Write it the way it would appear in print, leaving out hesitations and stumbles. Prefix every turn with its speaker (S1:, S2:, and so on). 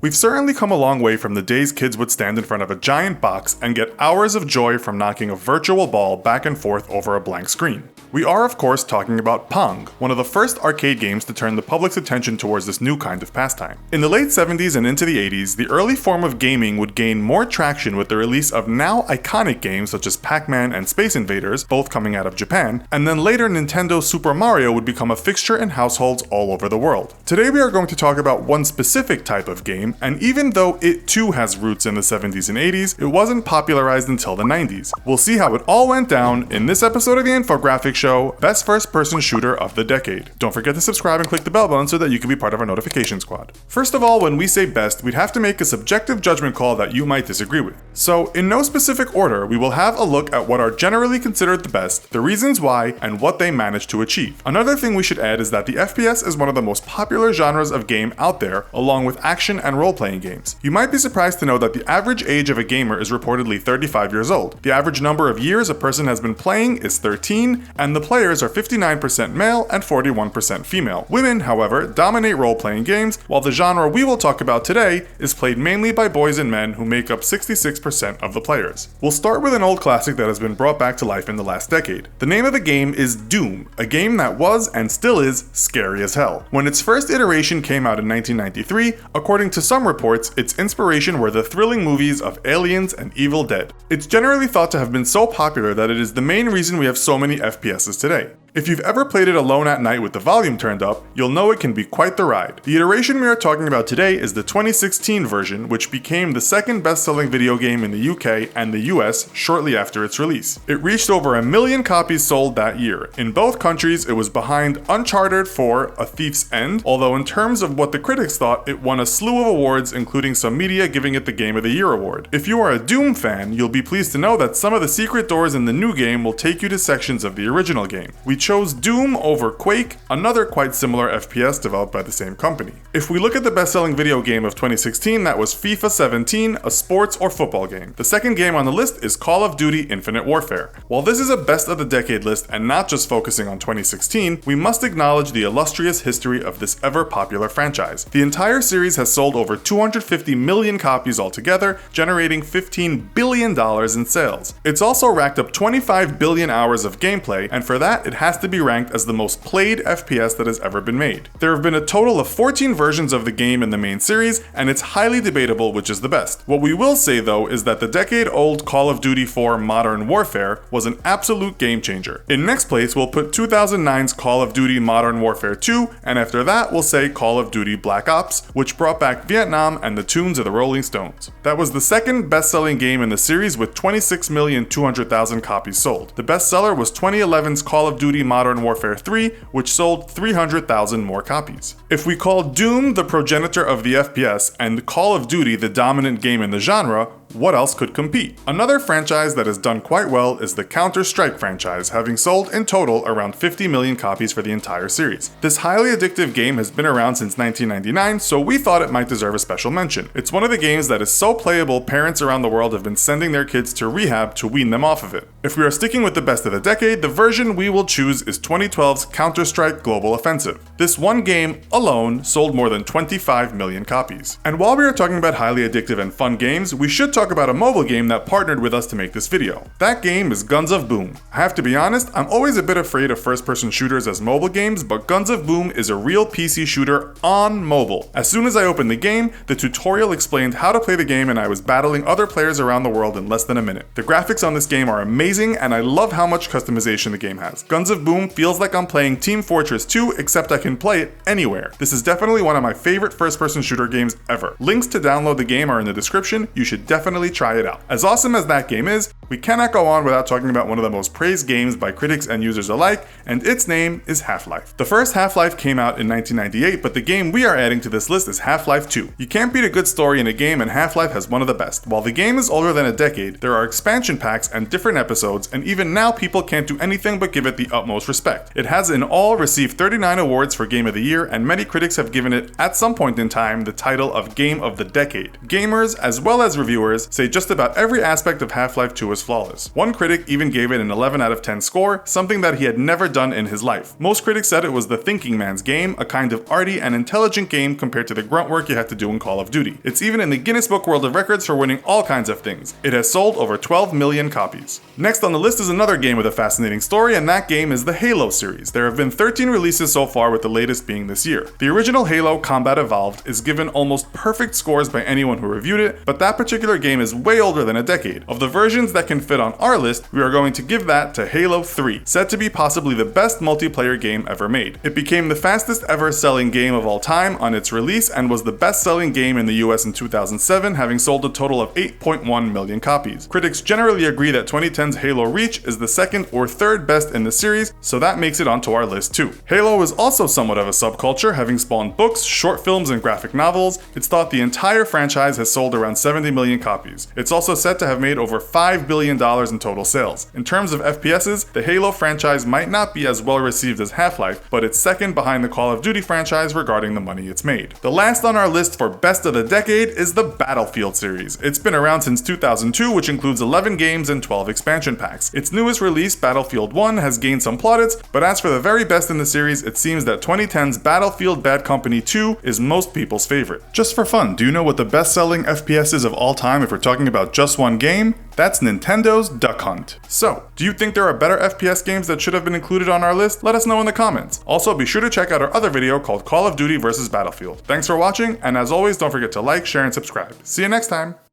S1: We've certainly come a long way from the days kids would stand in front of a giant box and get hours of joy from knocking a virtual ball back and forth over a blank screen. We are, of course, talking about Pong, one of the first arcade games to turn the public's attention towards this new kind of pastime. In the late 70s and into the 80s, the early form of gaming would gain more traction with the release of now iconic games such as Pac-Man and Space Invaders, both coming out of Japan, and then later Nintendo Super Mario would become a fixture in households all over the world. Today we are going to talk about one specific type of game, and even though it too has roots in the 70s and 80s, it wasn't popularized until the 90s. We'll see how it all went down in this episode of the Infographics Show, Best First-Person Shooter of the Decade. Don't forget to subscribe and click the bell button so that you can be part of our notification squad. First of all, when we say best, we'd have to make a subjective judgment call that you might disagree with. So, in no specific order, we will have a look at what are generally considered the best, the reasons why, and what they managed to achieve. Another thing we should add is that the FPS is one of the most popular genres of game out there, along with action and role-playing games. You might be surprised to know that the average age of a gamer is reportedly 35 years old. The average number of years a person has been playing is 13, and the players are 59% male and 41% female. Women, however, dominate role-playing games, while the genre we will talk about today is played mainly by boys and men who make up 66% of the players. We'll start with an old classic that has been brought back to life in the last decade. The name of the game is Doom, a game that was and still is scary as hell. When its first iteration came out in 1993, according to some reports, its inspiration were the thrilling movies of Aliens and Evil Dead. It's generally thought to have been so popular that it is the main reason we have so many FPSs today. If you've ever played it alone at night with the volume turned up, you'll know it can be quite the ride. The iteration we are talking about today is the 2016 version, which became the second best-selling video game in the UK and the US shortly after its release. It reached over 1 million copies sold that year. In both countries, it was behind Uncharted 4: A Thief's End, although in terms of what the critics thought, it won a slew of awards, including some media giving it the Game of the Year award. If you are a Doom fan, you'll be pleased to know that some of the secret doors in the new game will take you to sections of the original game. We chose Doom over Quake, another quite similar FPS developed by the same company. If we look at the best-selling video game of 2016, that was FIFA 17, a sports or football game. The second game on the list is Call of Duty Infinite Warfare. While this is a best of the decade list and not just focusing on 2016, we must acknowledge the illustrious history of this ever-popular franchise. The entire series has sold over 250 million copies altogether, generating $15 billion in sales. It's also racked up 25 billion hours of gameplay, and for that, it has to be ranked as the most played FPS that has ever been made. There have been a total of 14 versions of the game in the main series, and it's highly debatable which is the best. What we will say though is that the decade-old Call of Duty 4 Modern Warfare was an absolute game changer. In next place, we'll put 2009's Call of Duty Modern Warfare 2, and after that we'll say Call of Duty Black Ops, which brought back Vietnam and the tunes of the Rolling Stones. That was the second best-selling game in the series with 26,200,000 copies sold. The bestseller was 2011's Call of Duty Modern Warfare 3, which sold 300,000 more copies. If we call Doom the progenitor of the FPS and Call of Duty the dominant game in the genre, what else could compete? Another franchise that has done quite well is the Counter-Strike franchise, having sold in total around 50 million copies for the entire series. This highly addictive game has been around since 1999, so we thought it might deserve a special mention. It's one of the games that is so playable, parents around the world have been sending their kids to rehab to wean them off of it. If we are sticking with the best of the decade, the version we will choose is 2012's Counter-Strike Global Offensive. This one game alone sold more than 25 million copies. And while we are talking about highly addictive and fun games, we should talk about a mobile game that partnered with us to make this video. That game is Guns of Boom. I have to be honest, I'm always a bit afraid of first-person shooters as mobile games, but Guns of Boom is a real PC shooter on mobile. As soon as I opened the game, the tutorial explained how to play the game and I was battling other players around the world in less than a minute. The graphics on this game are amazing and I love how much customization the game has. Guns of Boom feels like I'm playing Team Fortress 2, except I can play it anywhere. This is definitely one of my favorite first-person shooter games ever. Links to download the game are in the description. You should definitely try it out. As awesome as that game is, we cannot go on without talking about one of the most praised games by critics and users alike, and its name is Half-Life. The first Half-Life came out in 1998, but the game we are adding to this list is Half-Life 2. You can't beat a good story in a game, and Half-Life has one of the best. While the game is older than a decade, there are expansion packs and different episodes, and even now people can't do anything but give it the utmost respect. It has in all received 39 awards for Game of the Year, and many critics have given it, at some point in time, the title of Game of the Decade. Gamers, as well as reviewers, reviewers say just about every aspect of Half-Life 2 is flawless. One critic even gave it an 11 out of 10 score, something that he had never done in his life. Most critics said it was the thinking man's game, a kind of arty and intelligent game compared to the grunt work you had to do in Call of Duty. It's even in the Guinness Book World of Records for winning all kinds of things. It has sold over 12 million copies. Next on the list is another game with a fascinating story, and that game is the Halo series. There have been 13 releases so far, with the latest being this year. The original Halo, Combat Evolved, is given almost perfect scores by anyone who reviewed it, but that particular game is way older than a decade. Of the versions that can fit on our list, we are going to give that to Halo 3, said to be possibly the best multiplayer game ever made. It became the fastest ever selling game of all time on its release and was the best selling game in the US in 2007, having sold a total of 8.1 million copies. Critics generally agree that 2010's Halo Reach is the second or third best in the series, so that makes it onto our list too. Halo is also somewhat of a subculture, having spawned books, short films, and graphic novels. It's thought the entire franchise has sold around 70 million copies. It's also said to have made over $5 billion in total sales. In terms of FPSs, the Halo franchise might not be as well received as Half-Life, but it's second behind the Call of Duty franchise regarding the money it's made. The last on our list for best of the decade is the Battlefield series. It's been around since 2002, which includes 11 games and 12 expansion packs. Its newest release, Battlefield 1, has gained some plaudits, but as for the very best in the series, it seems that 2010's Battlefield Bad Company 2 is most people's favorite. Just for fun, do you know what the best-selling FPS is of all time if we're talking about just one game? That's Nintendo's Duck Hunt. So, do you think there are better FPS games that should have been included on our list? Let us know in the comments. Also, be sure to check out our other video called Call of Duty vs. Battlefield. Thanks for watching, and as always, don't forget to like, share, and subscribe. See you next time!